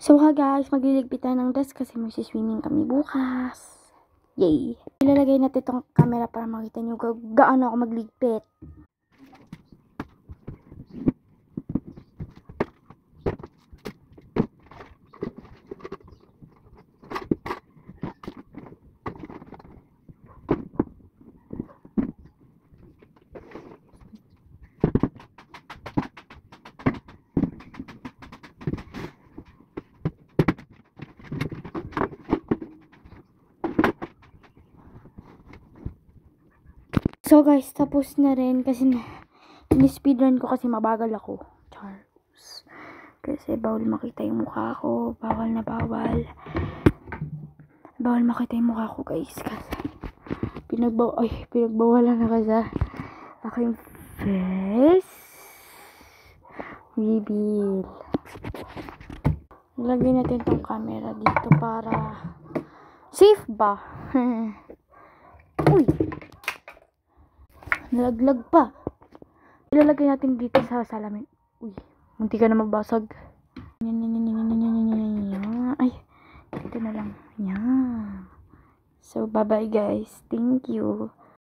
So guys, magliligpit tayo ng dress kasi magsiswimming kami bukas. Yay! Ilalagay natin itong camera para makita nyo gaano ako magligpit. So guys, tapos na rin kasi in-speedrun ko kasi mabagal ako. Charles. Kasi bawal makita yung mukha ko. Bawal na bawal. Bawal makita yung mukha ko guys. Kasi pinagbawalan na kasi aking face. Reveal. Lagyan natin tong camera dito para safe ba? Uy! Nalaglag pa. Ilalagay natin dito sa salamin. Uy, munti ka na mabasag. Ay, dito na lang. Yan. So, bye-bye guys. Thank you.